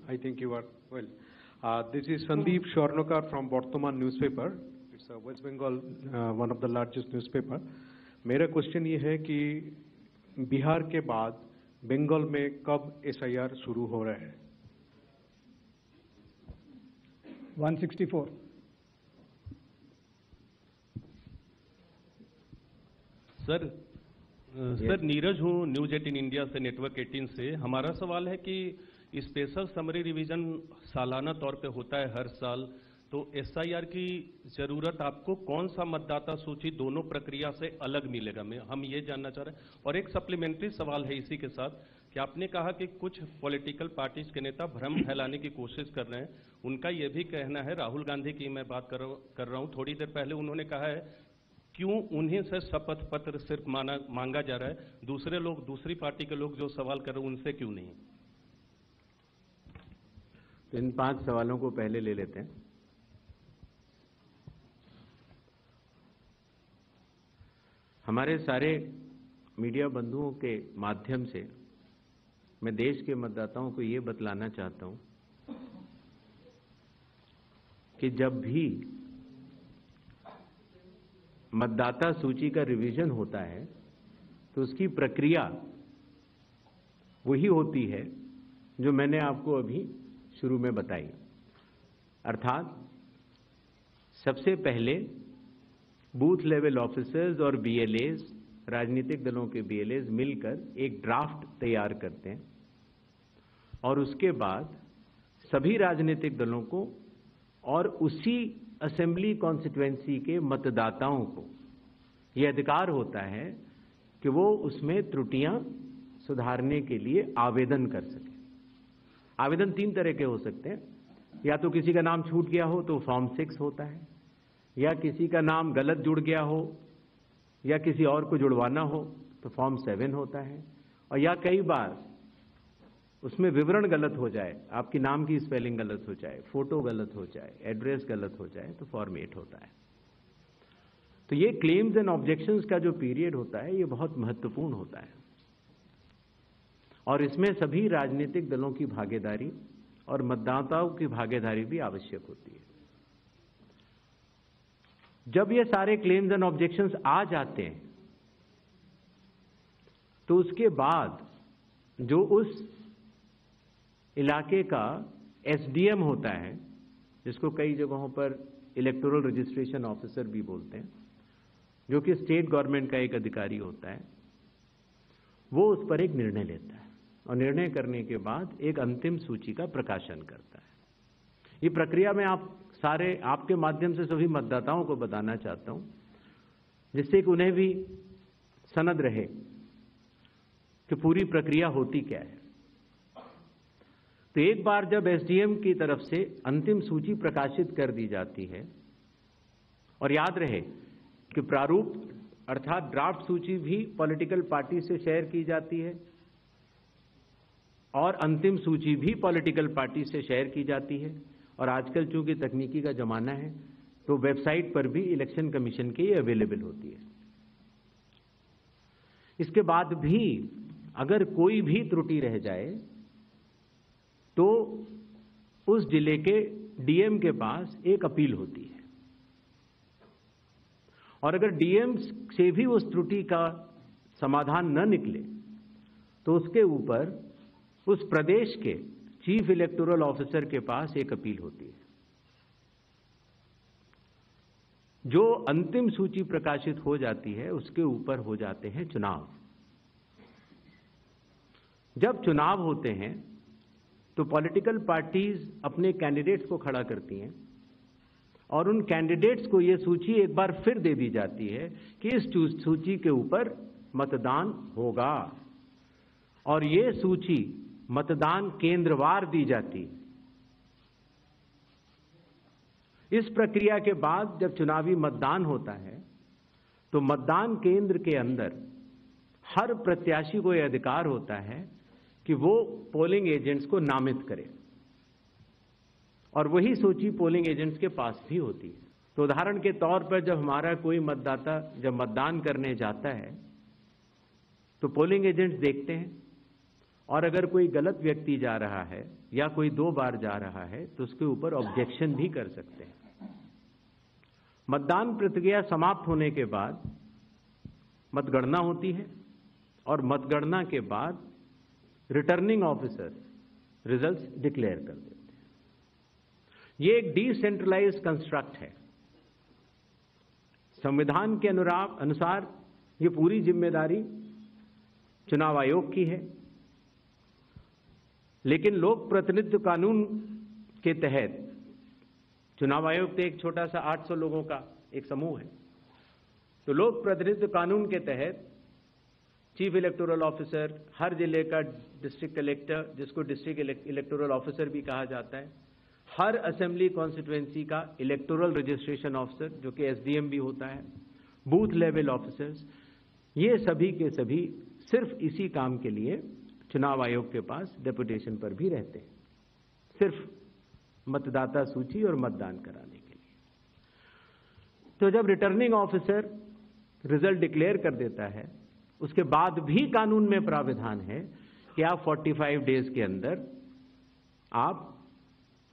I think you are well. This is Sandeep Shornokar from Bardhaman newspaper. It's a West Bengal, one of the largest newspaper. मेरा question ये है कि बिहार के बाद बंगाल में कब SIR शुरू हो रहा है? 164. सर नीरज हूँ, न्यूज 18 इंडिया से, नेटवर्क 18 से। हमारा सवाल है कि स्पेशल समरी रिवीजन सालाना तौर पे होता है हर साल, तो SIR की जरूरत आपको कौन सा मतदाता सूची दोनों प्रक्रिया से अलग मिलेगा? हम ये जानना चाह रहे हैं। और एक सप्लीमेंट्री सवाल है इसी के साथ कि आपने कहा कि कुछ पॉलिटिकल पार्टीज के नेता भ्रम फैलाने की कोशिश कर रहे हैं। उनका यह भी कहना है, राहुल गांधी की मैं बात कर रहा हूं, थोड़ी देर पहले उन्होंने कहा है क्यों उन्हीं से शपथ पत्र सिर्फ मांगा जा रहा है, दूसरे लोग, दूसरी पार्टी के लोग जो सवाल कर रहे हैं उनसे क्यों नहीं? तो इन 5 सवालों को पहले ले लेते हैं। हमारे सारे मीडिया बंधुओं के माध्यम से मैं देश के मतदाताओं को ये बतलाना चाहता हूं कि जब भी मतदाता सूची का रिवीजन होता है तो उसकी प्रक्रिया वही होती है जो मैंने आपको अभी शुरू में बताई। अर्थात सबसे पहले बूथ लेवल ऑफिसर्स और BLAs, राजनीतिक दलों के BLAs मिलकर एक ड्राफ्ट तैयार करते हैं और उसके बाद सभी राजनीतिक दलों को और उसी असेंबली कॉन्स्टिट्यूएंसी के मतदाताओं को यह अधिकार होता है कि वो उसमें त्रुटियां सुधारने के लिए आवेदन कर सके। आवेदन 3 तरह के हो सकते हैं, या तो किसी का नाम छूट गया हो तो फॉर्म 6 होता है, या किसी का नाम गलत जुड़ गया हो या किसी और को जुड़वाना हो तो फॉर्म 7 होता है, और या कई बार उसमें विवरण गलत हो जाए, आपकी नाम की स्पेलिंग गलत हो जाए, फोटो गलत हो जाए, एड्रेस गलत हो जाए तो फॉर्म 8 होता है। तो ये क्लेम्स एंड ऑब्जेक्शंस का जो पीरियड होता है ये बहुत महत्वपूर्ण होता है और इसमें सभी राजनीतिक दलों की भागीदारी और मतदाताओं की भागीदारी भी आवश्यक होती है। जब ये सारे क्लेम्स एंड ऑब्जेक्शंस आ जाते हैं तो उसके बाद जो उस इलाके का SDM होता है, जिसको कई जगहों पर इलेक्टोरल रजिस्ट्रेशन ऑफिसर भी बोलते हैं, जो कि स्टेट गवर्नमेंट का एक अधिकारी होता है, वो उस पर एक निर्णय लेता है और निर्णय करने के बाद एक अंतिम सूची का प्रकाशन करता है। ये प्रक्रिया में आपके माध्यम से सभी मतदाताओं को बताना चाहता हूं, जिससे कि उन्हें भी सनद रहे कि पूरी प्रक्रिया होती क्या है। तो एक बार जब SDM की तरफ से अंतिम सूची प्रकाशित कर दी जाती है, और याद रहे कि प्रारूप अर्थात ड्राफ्ट सूची भी पॉलिटिकल पार्टी से शेयर की जाती है और अंतिम सूची भी पॉलिटिकल पार्टी से शेयर की जाती है, और आजकल चूंकि तकनीकी का जमाना है तो वेबसाइट पर भी इलेक्शन कमीशन की अवेलेबल होती है। इसके बाद भी अगर कोई भी त्रुटि रह जाए तो उस जिले के DM के पास एक अपील होती है, और अगर DM से भी उस त्रुटि का समाधान न निकले तो उसके ऊपर उस प्रदेश के चीफ इलेक्टोरल ऑफिसर के पास एक अपील होती है। जो अंतिम सूची प्रकाशित हो जाती है उसके ऊपर हो जाते हैं चुनाव। जब चुनाव होते हैं तो पॉलिटिकल पार्टीज अपने कैंडिडेट्स को खड़ा करती हैं और उन कैंडिडेट्स को यह सूची एक बार फिर दे दी जाती है कि इस सूची के ऊपर मतदान होगा, और ये सूची मतदान केंद्रवार दी जाती है। इस प्रक्रिया के बाद जब चुनावी मतदान होता है तो मतदान केंद्र के अंदर हर प्रत्याशी को यह अधिकार होता है कि वो पोलिंग एजेंट्स को नामित करे, और वही सूची पोलिंग एजेंट्स के पास भी होती है। तो उदाहरण के तौर पर जब हमारा कोई मतदाता जब मतदान करने जाता है तो पोलिंग एजेंट्स देखते हैं और अगर कोई गलत व्यक्ति जा रहा है या कोई 2 बार जा रहा है तो उसके ऊपर ऑब्जेक्शन भी कर सकते हैं। मतदान प्रक्रिया समाप्त होने के बाद मतगणना होती है और मतगणना के बाद रिटर्निंग ऑफिसर रिजल्ट्स डिक्लेयर कर देते हैं। ये एक डिसेंट्रलाइज्ड कंस्ट्रक्ट है। संविधान के अनुसार ये पूरी जिम्मेदारी चुनाव आयोग की है, लेकिन लोक प्रतिनिधित्व कानून के तहत चुनाव आयोग तो एक छोटा सा 800 लोगों का एक समूह है, तो लोक प्रतिनिधित्व कानून के तहत चीफ इलेक्टोरल ऑफिसर, हर जिले का डिस्ट्रिक्ट कलेक्टर, जिसको डिस्ट्रिक्ट इलेक्टोरल ऑफिसर भी कहा जाता है, हर असेंबली कॉन्स्टिट्यूएंसी का इलेक्टोरल रजिस्ट्रेशन ऑफिसर जो कि एसडीएम भी होता है, बूथ लेवल ऑफिसर्स, ये सभी के सभी सिर्फ इसी काम के लिए चुनाव आयोग के पास डेपुटेशन पर भी रहते हैं, सिर्फ मतदाता सूची और मतदान कराने के लिए। तो जब रिटर्निंग ऑफिसर रिजल्ट डिक्लेयर कर देता है, उसके बाद भी कानून में प्राविधान है कि आप 45 डेज के अंदर आप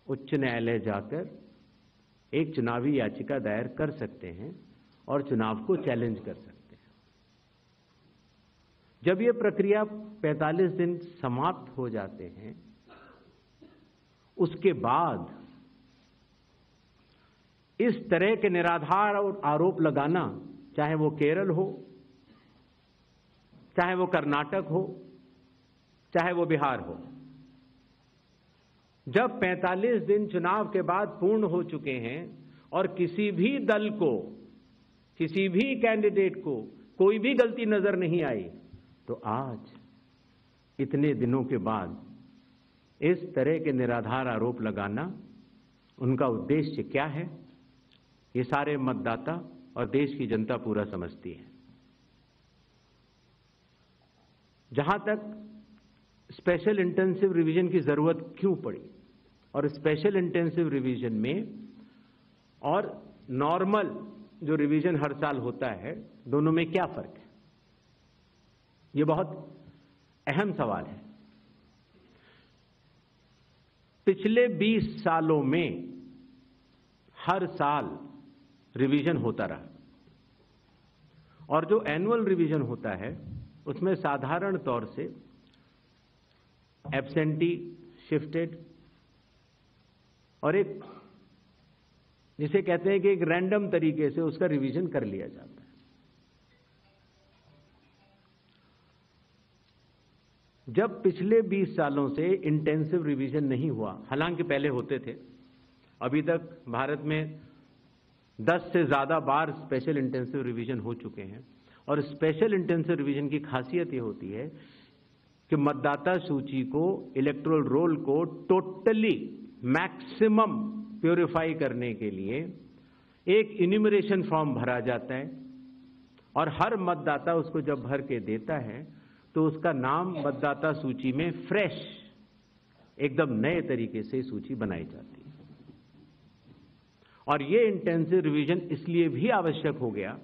उच्च न्यायालय जाकर एक चुनावी याचिका दायर कर सकते हैं और चुनाव को चैलेंज कर सकते हैं। जब यह प्रक्रिया 45 दिन समाप्त हो जाते हैं, उसके बाद इस तरह के निराधार और आरोप लगाना, चाहे वो केरल हो, चाहे वो कर्नाटक हो, चाहे वो बिहार हो, जब 45 दिन चुनाव के बाद पूर्ण हो चुके हैं और किसी भी दल को, किसी भी कैंडिडेट को कोई भी गलती नजर नहीं आई, तो आज इतने दिनों के बाद इस तरह के निराधार आरोप लगाना, उनका उद्देश्य क्या है, ये सारे मतदाता और देश की जनता पूरा समझती है। जहां तक स्पेशल इंटेंसिव रिवीजन की जरूरत क्यों पड़ी और स्पेशल इंटेंसिव रिवीजन में और नॉर्मल जो रिवीजन हर साल होता है, दोनों में क्या फर्क है, यह बहुत अहम सवाल है। पिछले 20 सालों में हर साल रिवीजन होता रहा और जो एनुअल रिवीजन होता है उसमें साधारण तौर से एब्सेंटी, शिफ्टेड और एक जिसे कहते हैं कि एक रैंडम तरीके से उसका रिवीजन कर लिया जाता है। जब पिछले 20 सालों से इंटेंसिव रिवीजन नहीं हुआ, हालांकि पहले होते थे, अभी तक भारत में 10 से ज्यादा बार स्पेशल इंटेंसिव रिवीजन हो चुके हैं। और स्पेशल इंटेंसिव रिवीजन की खासियत यह होती है कि मतदाता सूची को, इलेक्टोरल रोल को टोटली मैक्सिमम प्योरीफाई करने के लिए एक इन्यूमरेशन फॉर्म भरा जाता है और हर मतदाता उसको जब भर के देता है तो उसका नाम मतदाता सूची में फ्रेश, एकदम नए तरीके से सूची बनाई जाती है। और ये इंटेंसिव रिवीजन इसलिए भी आवश्यक हो गया,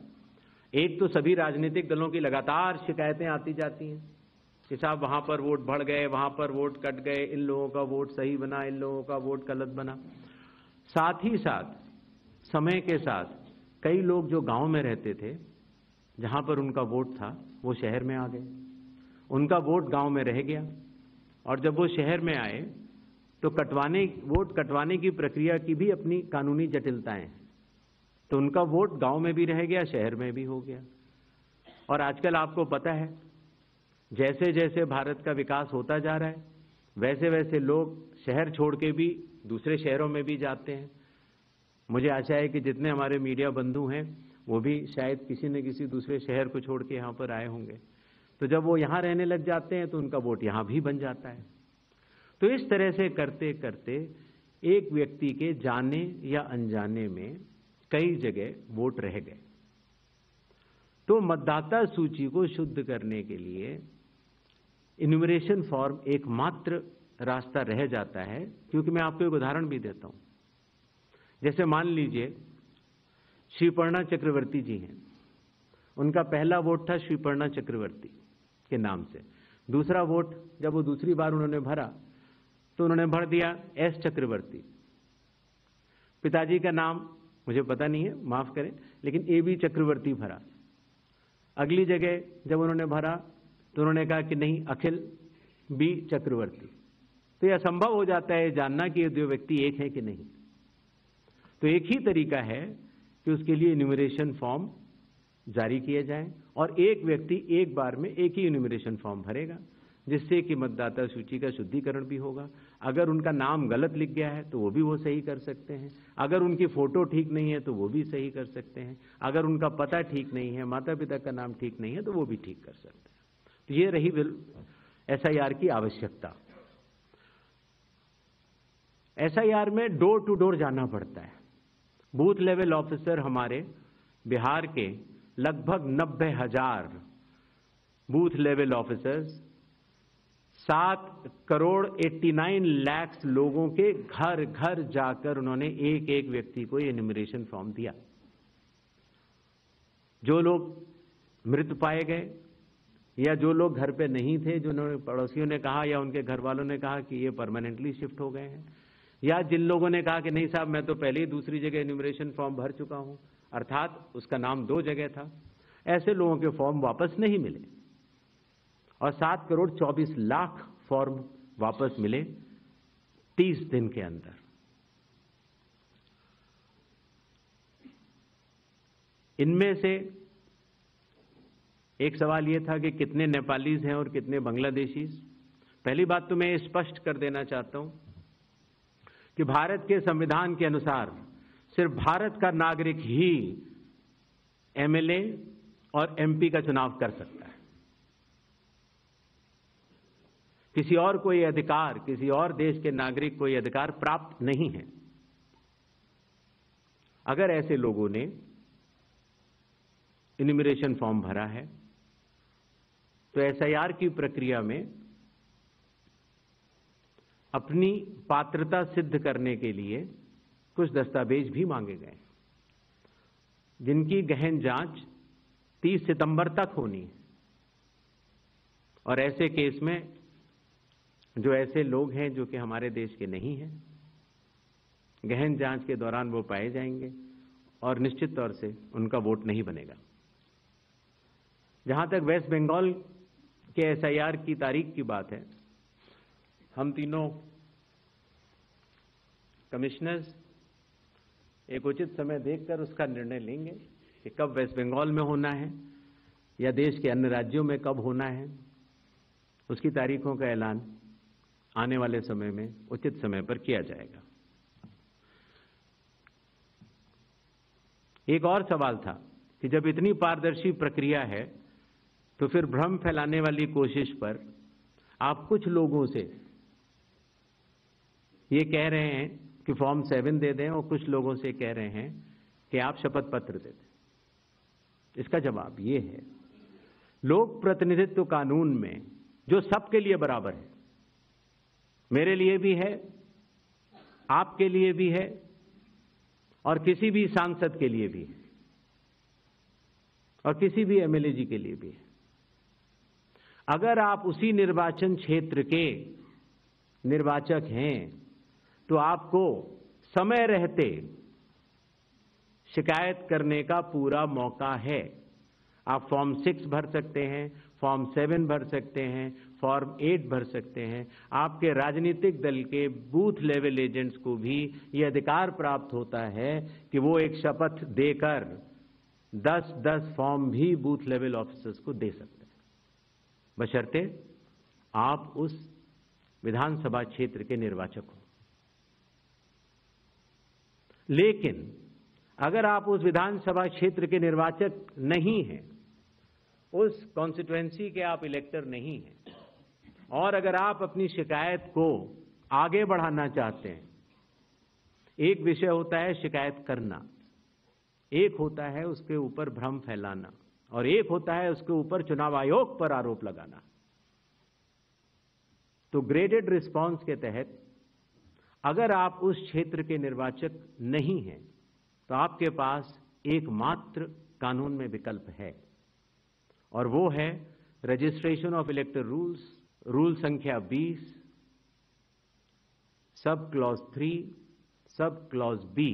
एक तो सभी राजनीतिक दलों की लगातार शिकायतें आती जाती हैं कि साहब वहां पर वोट बढ़ गए, वहां पर वोट कट गए, इन लोगों का वोट सही बना, इन लोगों का वोट गलत बना। साथ ही साथ समय के साथ कई लोग जो गांव में रहते थे, जहां पर उनका वोट था, वो शहर में आ गए, उनका वोट गांव में रह गया और जब वो शहर में आए तो वोट कटवाने की प्रक्रिया की भी अपनी कानूनी जटिलताएं हैं, तो उनका वोट गांव में भी रह गया, शहर में भी हो गया। और आजकल आपको पता है, जैसे जैसे भारत का विकास होता जा रहा है, वैसे वैसे लोग शहर छोड़ के भी दूसरे शहरों में भी जाते हैं। मुझे आशा है कि जितने हमारे मीडिया बंधु हैं वो भी शायद किसी न किसी दूसरे शहर को छोड़ के यहाँ पर आए होंगे, तो जब वो यहाँ रहने लग जाते हैं तो उनका वोट यहाँ भी बन जाता है। तो इस तरह से करते करते एक व्यक्ति के जाने या अनजाने में कई जगह वोट रह गए। तो मतदाता सूची को शुद्ध करने के लिए इन्यूमरेशन फॉर्म एकमात्र रास्ता रह जाता है, क्योंकि मैं आपको एक उदाहरण भी देता हूं। जैसे मान लीजिए श्रीपर्णा चक्रवर्ती जी हैं, उनका पहला वोट था श्रीपर्णा चक्रवर्ती के नाम से, दूसरा वोट जब वो दूसरी बार उन्होंने भरा तो उन्होंने भर दिया एस चक्रवर्ती। पिताजी का नाम मुझे पता नहीं है, माफ करें, लेकिन ए बी चक्रवर्ती भरा। अगली जगह जब उन्होंने भरा तो उन्होंने कहा कि नहीं, अखिल बी चक्रवर्ती। तो यह असंभव हो जाता है जानना कि ये दो व्यक्ति एक हैं कि नहीं। तो एक ही तरीका है कि उसके लिए इन्यूमरेशन फॉर्म जारी किए जाएं और एक व्यक्ति एक बार में एक ही इन्यूमरेशन फॉर्म भरेगा, जिससे कि मतदाता सूची का शुद्धिकरण भी होगा। अगर उनका नाम गलत लिख गया है तो वो भी वो सही कर सकते हैं, अगर उनकी फोटो ठीक नहीं है तो वो भी सही कर सकते हैं, अगर उनका पता ठीक नहीं है, माता पिता का नाम ठीक नहीं है तो वो भी ठीक कर सकते हैं। तो ये रही एसआईआर की आवश्यकता। एसआईआर में डोर टू डोर जाना पड़ता है। बूथ लेवल ऑफिसर हमारे बिहार के लगभग 90,000 booth level officers 7 crore 89 lakh लोगों के घर घर जाकर उन्होंने एक एक व्यक्ति को ये इन्यूमरेशन फॉर्म दिया। जो लोग मृत पाए गए या जो लोग घर पे नहीं थे, जो पड़ोसियों ने कहा या उनके घर वालों ने कहा कि ये परमानेंटली शिफ्ट हो गए हैं, या जिन लोगों ने कहा कि नहीं साहब मैं तो पहले ही दूसरी जगह इन्यूमरेशन फॉर्म भर चुका हूं, अर्थात उसका नाम 2 जगह था, ऐसे लोगों के फॉर्म वापस नहीं मिले और 7 करोड़ 24 लाख फॉर्म वापस मिले 30 दिन के अंदर। इनमें से एक सवाल यह था कि कितने नेपालीज हैं और कितने बांग्लादेशीज। पहली बात तो मैं ये स्पष्ट कर देना चाहता हूं कि भारत के संविधान के अनुसार सिर्फ भारत का नागरिक ही एमएलए और एमपी का चुनाव कर सकता है। किसी और को यह अधिकार, किसी और देश के नागरिक को यह अधिकार प्राप्त नहीं है। अगर ऐसे लोगों ने इन्यूमरेशन फॉर्म भरा है तो एसआईआर की प्रक्रिया में अपनी पात्रता सिद्ध करने के लिए कुछ दस्तावेज भी मांगे गए, जिनकी गहन जांच 30 सितंबर तक होनी है। और ऐसे केस में जो ऐसे लोग हैं जो कि हमारे देश के नहीं हैं, गहन जांच के दौरान वो पाए जाएंगे और निश्चित तौर से उनका वोट नहीं बनेगा। जहां तक वेस्ट बंगाल के एसआईआर की तारीख की बात है, हम तीनों कमिश्नर्स एक उचित समय देखकर उसका निर्णय लेंगे कि कब वेस्ट बंगाल में होना है या देश के अन्य राज्यों में कब होना है। उसकी तारीखों का ऐलान आने वाले समय में उचित समय पर किया जाएगा। एक और सवाल था कि जब इतनी पारदर्शी प्रक्रिया है तो फिर भ्रम फैलाने वाली कोशिश पर आप कुछ लोगों से ये कह रहे हैं कि फॉर्म 7 दे दें और कुछ लोगों से कह रहे हैं कि आप शपथ पत्र दे दें। इसका जवाब ये है, लोक प्रतिनिधित्व कानून में जो सबके लिए बराबर है, मेरे लिए भी है, आपके लिए भी है और किसी भी सांसद के लिए भी है और किसी भी एमएलए जी के लिए भी है। अगर आप उसी निर्वाचन क्षेत्र के निर्वाचक हैं तो आपको समय रहते शिकायत करने का पूरा मौका है। आप फॉर्म 6 भर सकते हैं, फॉर्म 7 भर सकते हैं, फॉर्म 8 भर सकते हैं। आपके राजनीतिक दल के बूथ लेवल एजेंट्स को भी यह अधिकार प्राप्त होता है कि वो एक शपथ देकर 10-10 फॉर्म भी बूथ लेवल ऑफिसर्स को दे सकते हैं, बशर्ते आप उस विधानसभा क्षेत्र के निर्वाचक हो। लेकिन अगर आप उस विधानसभा क्षेत्र के निर्वाचक नहीं हैं, उस कॉन्स्टिट्यूएंसी के आप इलेक्टर नहीं हैं, और अगर आप अपनी शिकायत को आगे बढ़ाना चाहते हैं, एक विषय होता है शिकायत करना, एक होता है उसके ऊपर भ्रम फैलाना, और एक होता है उसके ऊपर चुनाव आयोग पर आरोप लगाना। तो ग्रेडेड रिस्पांस के तहत अगर आप उस क्षेत्र के निर्वाचक नहीं हैं तो आपके पास एकमात्र कानून में विकल्प है, और वो है रजिस्ट्रेशन ऑफ इलेक्टर रूल्स रूल संख्या 20 sub clause 3 sub clause B,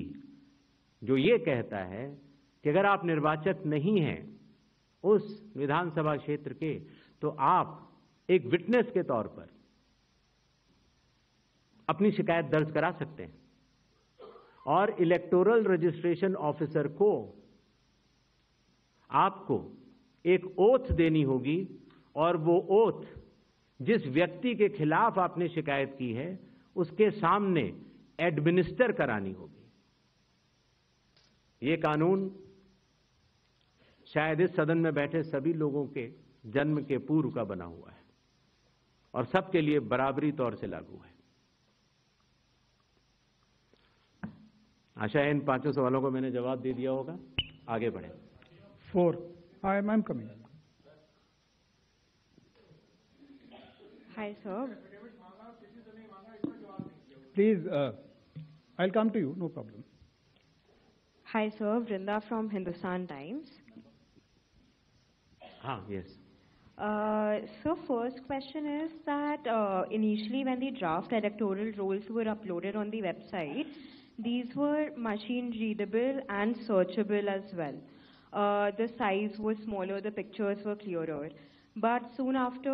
जो ये कहता है कि अगर आप निर्वाचक नहीं हैं उस विधानसभा क्षेत्र के, तो आप एक विटनेस के तौर पर अपनी शिकायत दर्ज करा सकते हैं और इलेक्टोरल रजिस्ट्रेशन ऑफिसर को आपको एक ओथ देनी होगी और वो ओथ जिस व्यक्ति के खिलाफ आपने शिकायत की है उसके सामने एडमिनिस्टर करानी होगी। ये कानून शायद इस सदन में बैठे सभी लोगों के जन्म के पूर्व का बना हुआ है और सबके लिए बराबरी तौर से लागू है। आशा है इन 5 सवालों को मैंने जवाब दे दिया होगा। आगे बढ़े। 4. I'm coming. Hi, sir. Please, I'll come to you, no problem. Hi, sir. Vrinda from Hindustan Times. Yes. So first question is that initially when the draft electoral rolls were uploaded on the website, these were machine readable and searchable as well. The size was smaller, the pictures were clearer. But soon after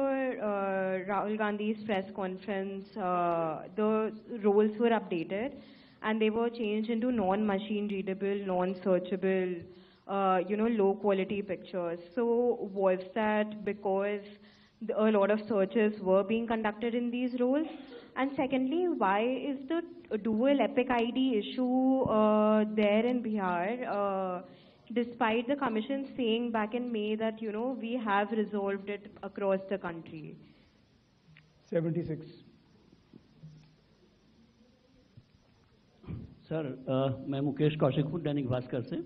Rahul Gandhi's press conference, the roles were updated and they were changed into non-machine readable, non-searchable, low quality pictures. So was that because a lot of searches were being conducted in these roles? And secondly, why is the dual epic ID issue there in Bihar, despite the commission saying back in May that, we have resolved it across the country? 76. Sir, मैं मुकेश कौशिक हूँ दैनिक भास्कर से।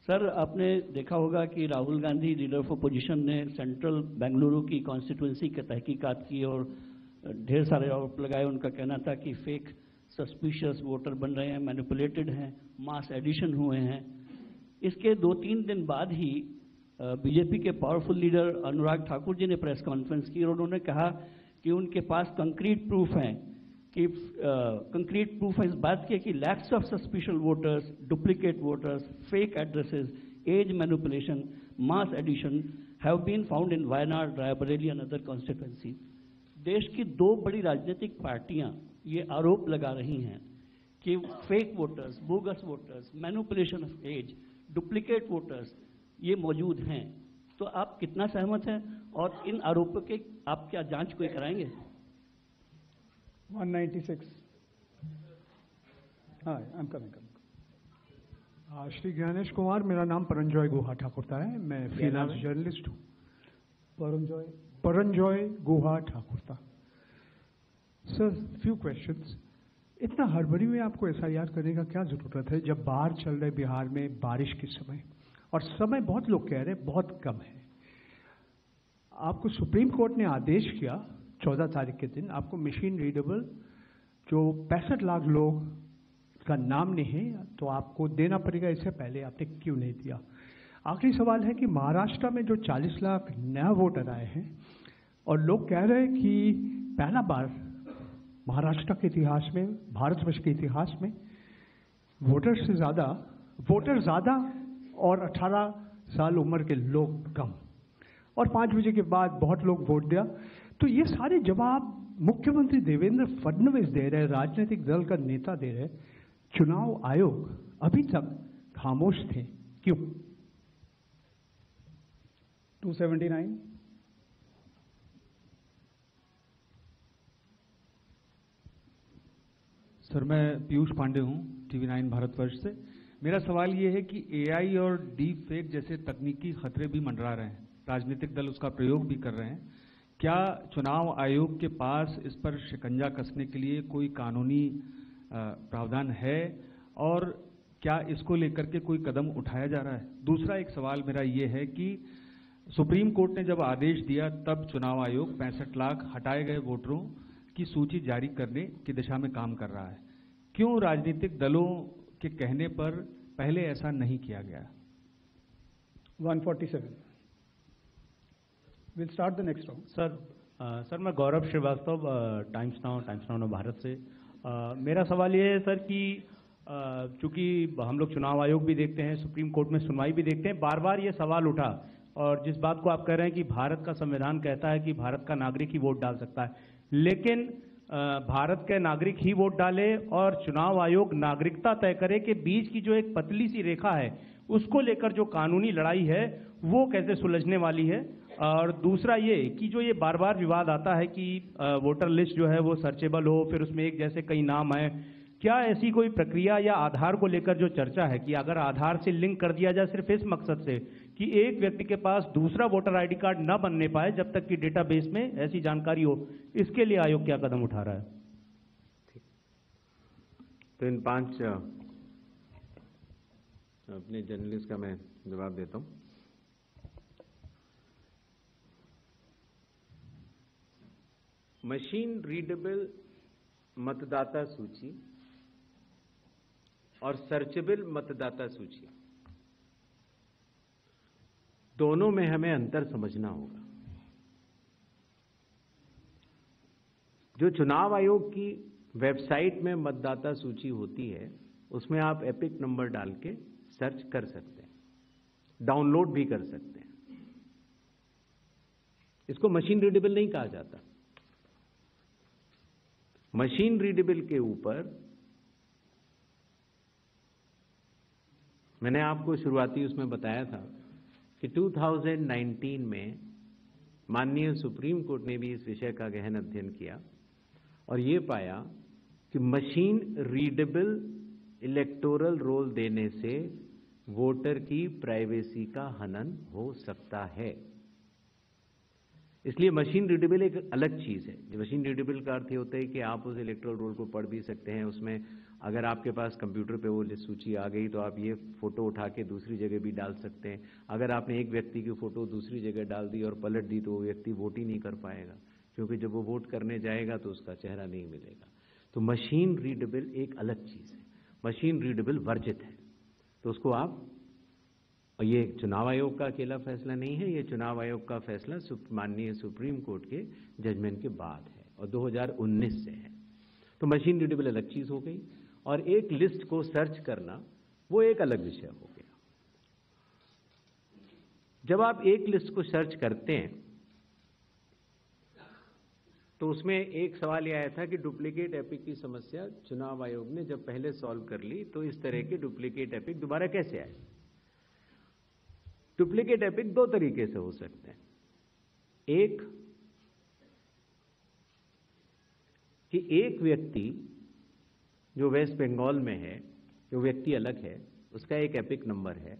Sir, आपने देखा होगा कि Rahul Gandhi leader of opposition ने central Bengaluru की constituency की तहकीकात की और ढेर सारे आरोप लगाए। उनका कहना था कि फेक सस्पिशियस वोटर बन रहे हैं, मैनिपुलेटेड हैं, मास एडिशन हुए हैं। इसके 2-3 दिन बाद ही बीजेपी के पावरफुल लीडर अनुराग ठाकुर जी ने प्रेस कॉन्फ्रेंस की और उन्होंने कहा कि उनके पास कंक्रीट प्रूफ हैं कि कंक्रीट प्रूफ है इस बात के कि lakhs of suspicious voters, duplicate voters, fake addresses, age manipulation, mass addition have been found in Wayanad, Raebareli and other constituency. देश की 2 बड़ी राजनीतिक पार्टियां ये आरोप लगा रही हैं कि fake voters, bogus voters, manipulation of age, duplicate voters ये मौजूद हैं। तो आप कितना सहमत हैं और इन आरोपों के आप क्या जांच कोई कराएंगे? 196. Hi, I'm coming. Shri Gyanesh Kumar, मेरा नाम परंजॉय गुहा ठाकुरता है। मैं फ्रीलांस जर्नलिस्ट हूँ। Paranjoy Guha Thakurta. Sir, few questions. इतना हड़बड़ी में आपको एसआईआर करने का क्या जरूरत है जब बाहर चल रहे बिहार में बारिश के समय, और समय बहुत लोग कह रहे हैं बहुत कम है। आपको सुप्रीम कोर्ट ने आदेश किया 14 तारीख के दिन, आपको मशीन रीडेबल जो 65 लाख लोग का नाम नहीं है तो आपको देना पड़ेगा। इससे पहले आपने क्यों नहीं दिया? आखिरी सवाल है कि महाराष्ट्र में जो 40 लाख नया वोटर आए हैं और लोग कह रहे हैं कि पहला बार महाराष्ट्र के इतिहास में, भारतवर्ष के इतिहास में वोटर ज़्यादा और 18 साल उम्र के लोग कम, और 5 बजे के बाद बहुत लोग वोट दिया। तो ये सारे जवाब मुख्यमंत्री देवेंद्र फडणवीस दे रहे, राजनीतिक दल का नेता दे रहे। चुनाव आयोग अभी तक खामोश थे, क्यों? 279. सर, मैं पीयूष पांडे हूं टीवी 9 भारतवर्ष से। मेरा सवाल ये है कि एआई और डीप फेक जैसे तकनीकी खतरे भी मंडरा रहे हैं, राजनीतिक दल उसका प्रयोग भी कर रहे हैं। क्या चुनाव आयोग के पास इस पर शिकंजा कसने के लिए कोई कानूनी प्रावधान है और क्या इसको लेकर के कोई कदम उठाया जा रहा है? दूसरा एक सवाल मेरा ये है कि सुप्रीम कोर्ट ने जब आदेश दिया तब चुनाव आयोग 65 लाख हटाए गए वोटरों की सूची जारी करने की दिशा में काम कर रहा है। क्यों राजनीतिक दलों के कहने पर पहले ऐसा नहीं किया गया? 147. We'll start the next round. Sir, sir मैं गौरव श्रीवास्तव टाइम्स नाउ भारत से। मेरा सवाल ये है सर कि चूंकि हम लोग चुनाव आयोग भी देखते हैं, सुप्रीम कोर्ट में सुनवाई भी देखते हैं, बार बार ये सवाल उठा, और जिस बात को आप कह रहे हैं कि भारत का संविधान कहता है कि भारत का नागरिक ही वोट डाल सकता है, लेकिन भारत के नागरिक ही वोट डाले और चुनाव आयोग नागरिकता तय करे के बीच की जो एक पतली सी रेखा है उसको लेकर जो कानूनी लड़ाई है वो कैसे सुलझने वाली है। और दूसरा ये कि जो ये बार बार विवाद आता है कि वोटर लिस्ट जो है वो सर्चेबल हो, फिर उसमें एक जैसे कई नाम हैं, क्या ऐसी कोई प्रक्रिया या आधार को लेकर जो चर्चा है कि अगर आधार से लिंक कर दिया जाए सिर्फ इस मकसद से कि एक व्यक्ति के पास दूसरा वोटर आईडी कार्ड न बनने पाए जब तक कि डेटाबेस में ऐसी जानकारी हो, इसके लिए आयोग क्या कदम उठा रहा है? तो इन 5 अपने जर्नलिस्ट का मैं जवाब देता हूं। मशीन रीडेबल मतदाता सूची और सर्चेबल मतदाता सूची, दोनों में हमें अंतर समझना होगा। जो चुनाव आयोग की वेबसाइट में मतदाता सूची होती है उसमें आप एपिक नंबर डाल के सर्च कर सकते हैं, डाउनलोड भी कर सकते हैं। इसको मशीन रीडेबल नहीं कहा जाता। मशीन रीडेबल के ऊपर मैंने आपको शुरुआती उसमें बताया था कि 2019 में माननीय सुप्रीम कोर्ट ने भी इस विषय का गहन अध्ययन किया और ये पाया कि मशीन रीडेबल इलेक्टोरल रोल देने से वोटर की प्राइवेसी का हनन हो सकता है। इसलिए मशीन रीडेबल एक अलग चीज है। मशीन रीडेबल का अर्थ ये होता है कि आप उस इलेक्टोरल रोल को पढ़ भी सकते हैं। उसमें अगर आपके पास कंप्यूटर पे वो सूची आ गई तो आप ये फोटो उठा के दूसरी जगह भी डाल सकते हैं। अगर आपने एक व्यक्ति की फोटो दूसरी जगह डाल दी और पलट दी तो वो व्यक्ति वोट ही नहीं कर पाएगा, क्योंकि जब वो वोट करने जाएगा तो उसका चेहरा नहीं मिलेगा। तो मशीन रीडेबल एक अलग चीज है, मशीन रीडेबल वर्जित है। तो उसको आप, और ये चुनाव आयोग का अकेला फैसला नहीं है, ये चुनाव आयोग का फैसला माननीय सुप्रीम कोर्ट के जजमेंट के बाद है और 2019 से है। तो मशीन रीडेबल अलग चीज हो गई और एक लिस्ट को सर्च करना वो एक अलग विषय हो गया। जब आप एक लिस्ट को सर्च करते हैं तो उसमें एक सवाल यह आया था कि डुप्लीकेट एपिक की समस्या चुनाव आयोग ने जब पहले सॉल्व कर ली तो इस तरह के डुप्लीकेट एपिक दोबारा कैसे आए। डुप्लीकेट एपिक दो तरीके से हो सकते हैं। एक कि एक व्यक्ति जो वेस्ट बंगाल में है, जो व्यक्ति अलग है, उसका एक एपिक नंबर है,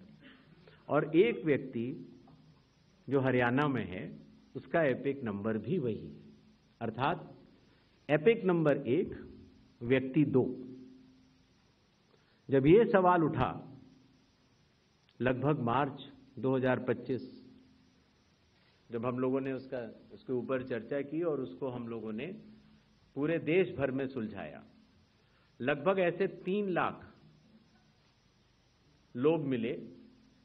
और एक व्यक्ति जो हरियाणा में है उसका एपिक नंबर भी वही है। अर्थात एपिक नंबर 1 व्यक्ति 2। जब ये सवाल उठा लगभग मार्च 2025, जब हम लोगों ने उसके ऊपर चर्चा की और उसको हम लोगों ने पूरे देश भर में सुलझाया, लगभग ऐसे 3 लाख लोग मिले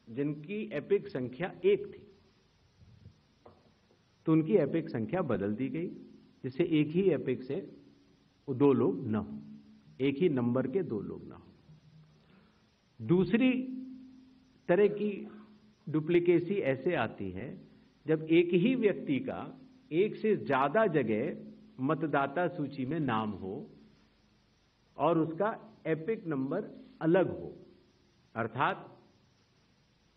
जिनकी एपिक संख्या 1 थी। तो उनकी एपिक संख्या बदल दी गई जिससे एक ही एपिक से 2 लोग न हो, एक ही नंबर के 2 लोग न हो। दूसरी तरह की डुप्लीकेसी ऐसे आती है जब एक ही व्यक्ति का एक से ज्यादा जगह मतदाता सूची में नाम हो और उसका एपिक नंबर अलग हो। अर्थात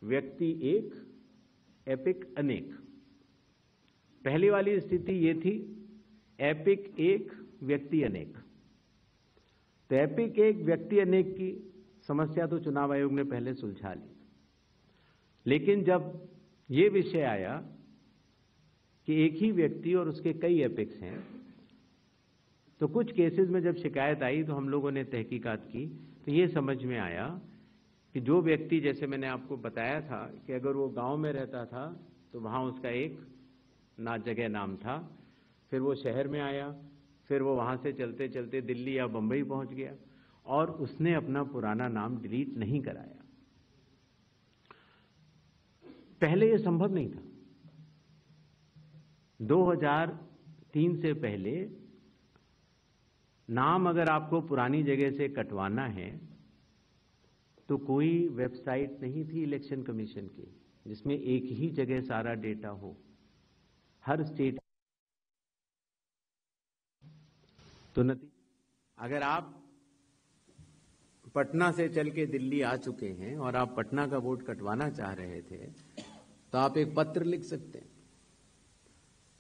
व्यक्ति 1 एपिक अनेक। पहली वाली स्थिति ये थी एपिक 1 व्यक्ति अनेक। तो एपिक 1 व्यक्ति अनेक की समस्या तो चुनाव आयोग ने पहले सुलझा ली, लेकिन जब ये विषय आया कि एक ही व्यक्ति और उसके कई एपिक्स हैं, तो कुछ केसेस में जब शिकायत आई तो हम लोगों ने तहकीकात की तो ये समझ में आया कि जो व्यक्ति, जैसे मैंने आपको बताया था कि अगर वो गांव में रहता था तो वहां उसका एक जगह नाम था, फिर वो शहर में आया, फिर वो वहां से चलते चलते दिल्ली या बंबई पहुंच गया और उसने अपना पुराना नाम डिलीट नहीं कराया। पहले ये संभव नहीं था। 3 से पहले नाम अगर आपको पुरानी जगह से कटवाना है तो कोई वेबसाइट नहीं थी इलेक्शन कमीशन की जिसमें एक ही जगह सारा डेटा हो, हर स्टेट। तो अगर आप पटना से चल के दिल्ली आ चुके हैं और आप पटना का वोट कटवाना चाह रहे थे तो आप एक पत्र लिख सकते हैं।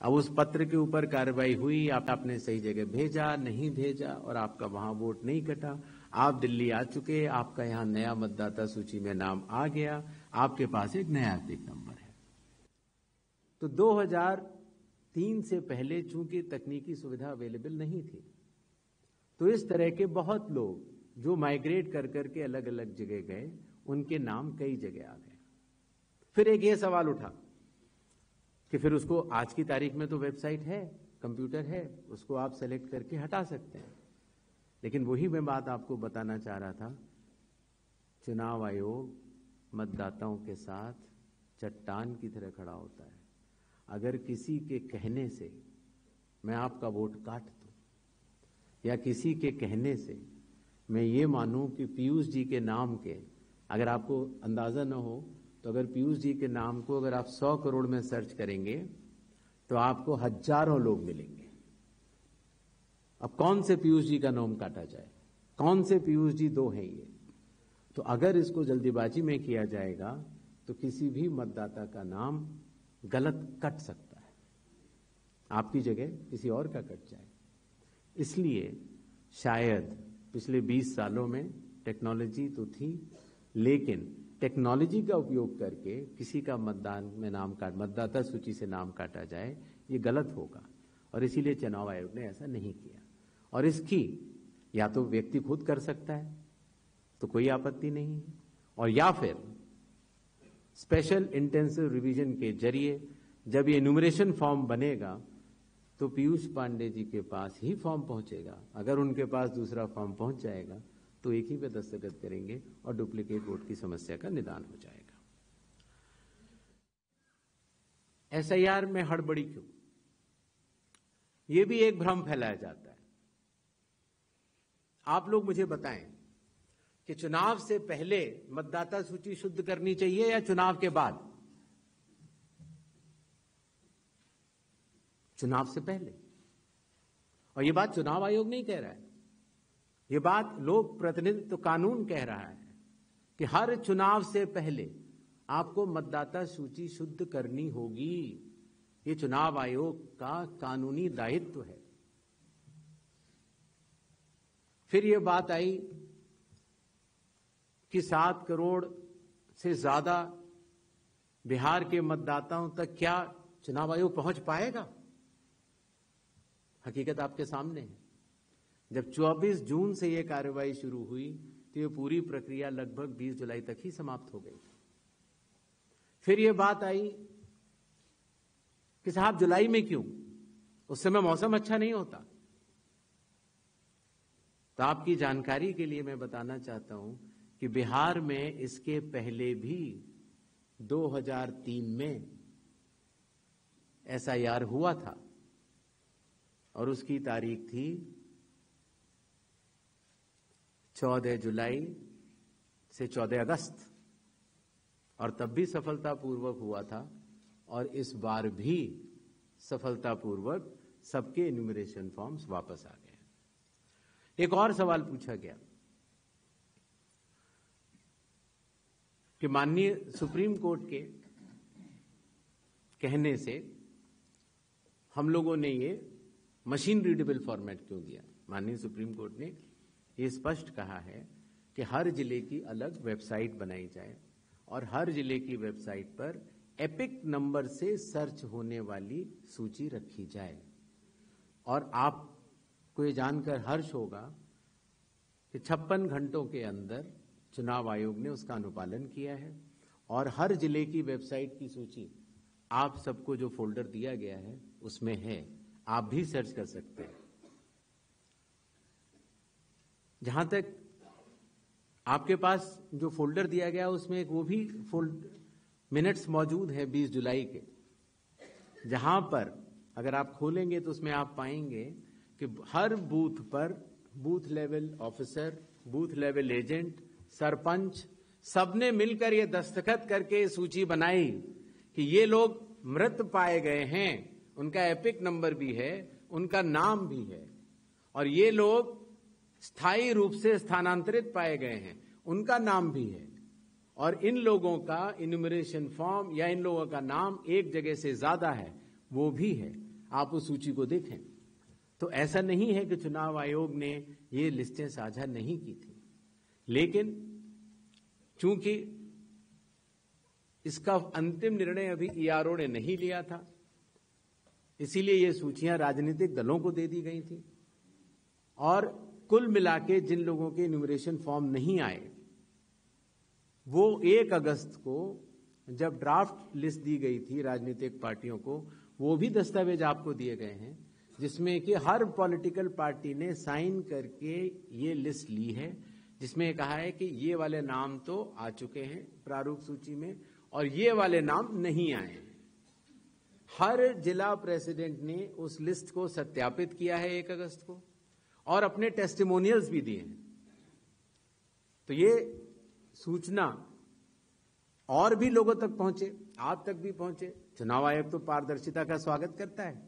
अब उस पत्र के ऊपर कार्रवाई हुई, आपने सही जगह भेजा, नहीं भेजा और आपका वहां वोट नहीं कटा, आप दिल्ली आ चुके, आपका यहां नया मतदाता सूची में नाम आ गया, आपके पास एक नया एपिक नंबर है। तो 2003 से पहले चूंकि तकनीकी सुविधा अवेलेबल नहीं थी तो इस तरह के बहुत लोग जो माइग्रेट कर करके अलग अलग जगह गए, उनके नाम कई जगह आ गए। फिर एक ये सवाल उठा कि फिर उसको आज की तारीख में तो वेबसाइट है, कंप्यूटर है, उसको आप सेलेक्ट करके हटा सकते हैं। लेकिन वही मैं बात आपको बताना चाह रहा था, चुनाव आयोग मतदाताओं के साथ चट्टान की तरह खड़ा होता है। अगर किसी के कहने से मैं आपका वोट काट दूं या किसी के कहने से मैं ये मानूं कि पीयूष जी के नाम के, अगर आपको अंदाजा न हो तो अगर पीयूष जी के नाम को अगर आप 100 करोड़ में सर्च करेंगे तो आपको हजारों लोग मिलेंगे। अब कौन से पीयूष जी का नाम काटा जाए, कौन से पीयूष जी 2 हैं ये? तो अगर इसको जल्दीबाजी में किया जाएगा तो किसी भी मतदाता का नाम गलत कट सकता है, आपकी जगह किसी और का कट जाए। इसलिए शायद पिछले 20 सालों में टेक्नोलॉजी तो थी, लेकिन टेक्नोलॉजी का उपयोग करके किसी का मतदाता सूची से नाम काटा जाए, ये गलत होगा और इसीलिए चुनाव आयोग ने ऐसा नहीं किया। और इसकी या तो व्यक्ति खुद कर सकता है तो कोई आपत्ति नहीं है, और या फिर स्पेशल इंटेंसिव रिवीजन के जरिए जब ये एन्यूमरेशन फॉर्म बनेगा तो पीयूष पांडे जी के पास ही फॉर्म पहुंचेगा। अगर उनके पास दूसरा फॉर्म पहुंच जाएगा तो एक ही पे दस्तखत करेंगे और डुप्लीकेट वोट की समस्या का निदान हो जाएगा। एसआईआर में हड़बड़ी क्यों? यह भी एक भ्रम फैलाया जाता है। आप लोग मुझे बताएं कि चुनाव से पहले मतदाता सूची शुद्ध करनी चाहिए या चुनाव के बाद? चुनाव से पहले। और यह बात चुनाव आयोग नहीं कह रहा है, यह बात लोक प्रतिनिधित्व कानून कह रहा है कि हर चुनाव से पहले आपको मतदाता सूची शुद्ध करनी होगी। यह चुनाव आयोग का कानूनी दायित्व है। फिर यह बात आई कि 7 करोड़ से ज्यादा बिहार के मतदाताओं तक क्या चुनाव आयोग पहुंच पाएगा? हकीकत आपके सामने है। जब 24 जून से यह कार्रवाई शुरू हुई तो यह पूरी प्रक्रिया लगभग 20 जुलाई तक ही समाप्त हो गई। फिर यह बात आई कि साहब जुलाई में क्यों? उस समय मौसम अच्छा नहीं होता। तो आपकी जानकारी के लिए मैं बताना चाहता हूं कि बिहार में इसके पहले भी 2003 में एसआईआर हुआ था और उसकी तारीख थी 14 जुलाई से 14 अगस्त, और तब भी सफलतापूर्वक हुआ था और इस बार भी सफलतापूर्वक सबके एन्यूमरेशन फॉर्म्स वापस आ गए। एक और सवाल पूछा गया कि माननीय सुप्रीम कोर्ट के कहने से हम लोगों ने ये मशीन रीडेबल फॉर्मेट क्यों दिया। माननीय सुप्रीम कोर्ट ने ये स्पष्ट कहा है कि हर जिले की अलग वेबसाइट बनाई जाए और हर जिले की वेबसाइट पर एपिक नंबर से सर्च होने वाली सूची रखी जाए। और आपको ये जानकर हर्ष होगा कि 56 घंटों के अंदर चुनाव आयोग ने उसका अनुपालन किया है और हर जिले की वेबसाइट की सूची आप सबको जो फोल्डर दिया गया है उसमें है, आप भी सर्च कर सकते हैं। जहां तक आपके पास जो फोल्डर दिया गया उसमें एक वो भी मिनट्स मौजूद है 20 जुलाई के, जहां पर अगर आप खोलेंगे तो उसमें आप पाएंगे कि हर बूथ पर booth level officer, booth level agent, sarpanch सबने मिलकर ये दस्तखत करके सूची बनाई कि ये लोग मृत पाए गए हैं, उनका एपिक नंबर भी है, उनका नाम भी है, और ये लोग स्थायी रूप से स्थानांतरित पाए गए हैं, उनका नाम भी है, और इन लोगों का इन्यूमरेशन फॉर्म या इन लोगों का नाम एक जगह से ज्यादा है, वो भी है। आप उस सूची को देखें तो ऐसा नहीं है कि चुनाव आयोग ने ये लिस्टें साझा नहीं की थी, लेकिन चूंकि इसका अंतिम निर्णय अभी ईआरओ ने नहीं लिया था, इसीलिए ये सूचियां राजनीतिक दलों को दे दी गई थी, और कुल मिला के जिन लोगों के इन्यूमरेशन फॉर्म नहीं आए वो 1 अगस्त को जब ड्राफ्ट लिस्ट दी गई थी राजनीतिक पार्टियों को, वो भी दस्तावेज आपको दिए गए हैं जिसमें कि हर पॉलिटिकल पार्टी ने साइन करके ये लिस्ट ली है, जिसमें कहा है कि ये वाले नाम तो आ चुके हैं प्रारूप सूची में और ये वाले नाम नहीं आए हैं। हर जिला प्रेसिडेंट ने उस लिस्ट को सत्यापित किया है 1 अगस्त को और अपने टेस्टिमोनियल्स भी दिए हैं। तो ये सूचना और भी लोगों तक पहुंचे, आप तक भी पहुंचे। चुनाव आयोग तो पारदर्शिता का स्वागत करता है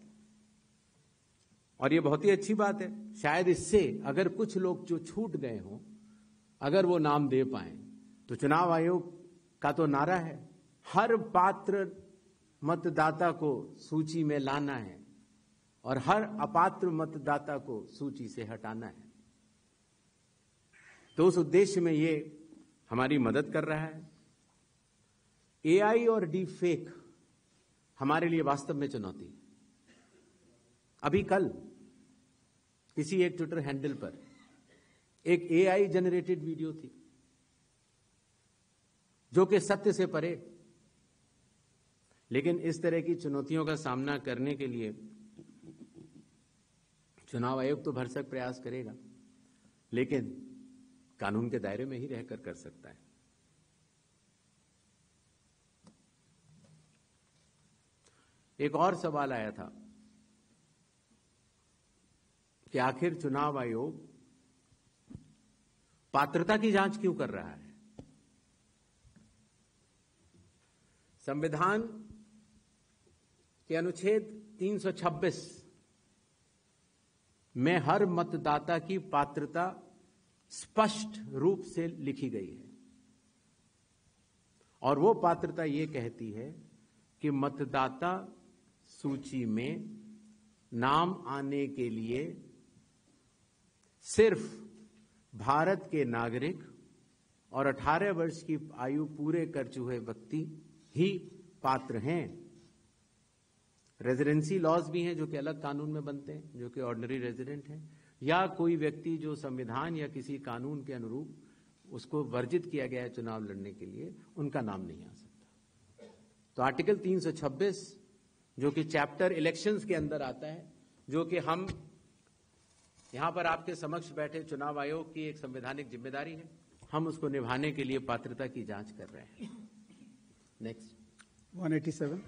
और ये बहुत ही अच्छी बात है। शायद इससे अगर कुछ लोग जो छूट गए हों अगर वो नाम दे पाए, तो चुनाव आयोग का तो नारा है हर पात्र मतदाता को सूची में लाना है और हर अपात्र मतदाता को सूची से हटाना है। तो उस उद्देश्य में ये हमारी मदद कर रहा है। एआई और डीप फेक हमारे लिए वास्तव में चुनौती है। अभी कल किसी एक ट्विटर हैंडल पर एक एआई जनरेटेड वीडियो थी जो कि सत्य से परे, लेकिन इस तरह की चुनौतियों का सामना करने के लिए चुनाव आयोग तो भरसक प्रयास करेगा, लेकिन कानून के दायरे में ही रहकर कर सकता है। एक और सवाल आया था कि आखिर चुनाव आयोग पात्रता की जांच क्यों कर रहा है। संविधान के अनुच्छेद 326 में हर मतदाता की पात्रता स्पष्ट रूप से लिखी गई है और वो पात्रता ये कहती है कि मतदाता सूची में नाम आने के लिए सिर्फ भारत के नागरिक और 18 वर्ष की आयु पूरे कर चुके व्यक्ति ही पात्र हैं। रेजिडेंसी लॉज भी हैं जो कि अलग कानून में बनते हैं, जो कि ऑर्डिनरी रेजिडेंट हैं, या कोई व्यक्ति जो संविधान या किसी कानून के अनुरूप उसको वर्जित किया गया है चुनाव लड़ने के लिए, उनका नाम नहीं आ सकता। तो आर्टिकल 326 जो कि चैप्टर इलेक्शंस के अंदर आता है, जो कि हम यहां पर आपके समक्ष बैठे चुनाव आयोग की एक संवैधानिक जिम्मेदारी है, हम उसको निभाने के लिए पात्रता की जांच कर रहे हैं। Next 187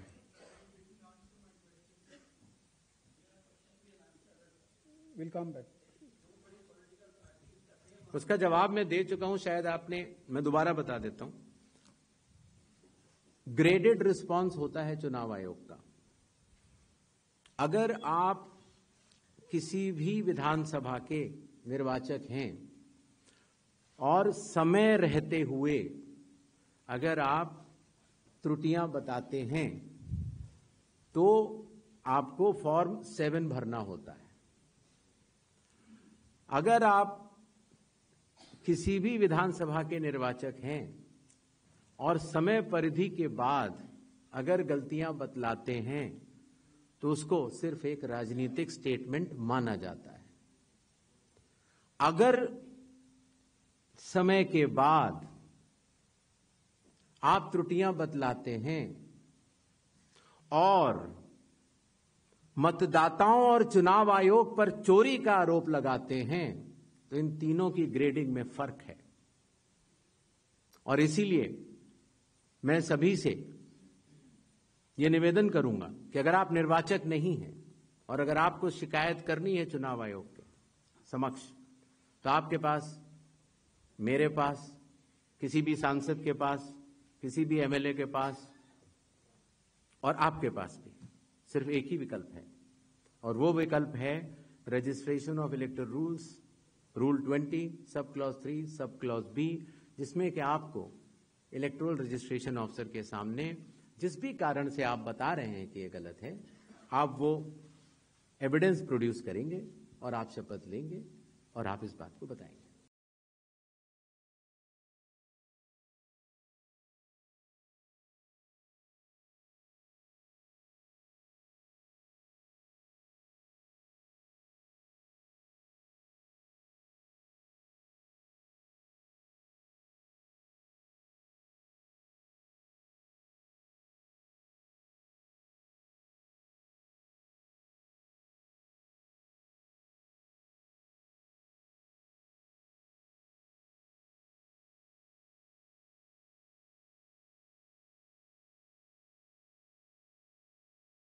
will come back. उसका जवाब मैं दे चुका हूं, शायद आपने, मैं दोबारा बता देता हूं। ग्रेडेड रिस्पांस होता है चुनाव आयोग का। अगर आप किसी भी विधानसभा के निर्वाचक हैं और समय रहते हुए अगर आप त्रुटियां बताते हैं तो आपको फॉर्म 7 भरना होता है। अगर आप किसी भी विधानसभा के निर्वाचक हैं और समय परिधि के बाद अगर गलतियां बतलाते हैं तो उसको सिर्फ एक राजनीतिक स्टेटमेंट माना जाता है। अगर समय के बाद आप त्रुटियां बतलाते हैं और मतदाताओं और चुनाव आयोग पर चोरी का आरोप लगाते हैं तो इन तीनों की ग्रेडिंग में फर्क है। और इसीलिए मैं सभी से यह निवेदन करूंगा कि अगर आप निर्वाचक नहीं हैं और अगर आपको शिकायत करनी है चुनाव आयोग के समक्ष, तो आपके पास, मेरे पास, किसी भी सांसद के पास, किसी भी एमएलए के पास और आपके पास भी सिर्फ एक ही विकल्प है, और वो विकल्प है registration of electoral rules, rule 20, sub clause 3, sub clause B, जिसमें कि आपको इलेक्टोरल रजिस्ट्रेशन ऑफिसर के सामने जिस भी कारण से आप बता रहे हैं कि ये गलत है, आप वो एविडेंस प्रोड्यूस करेंगे और आप शपथ लेंगे और आप इस बात को बताएंगे।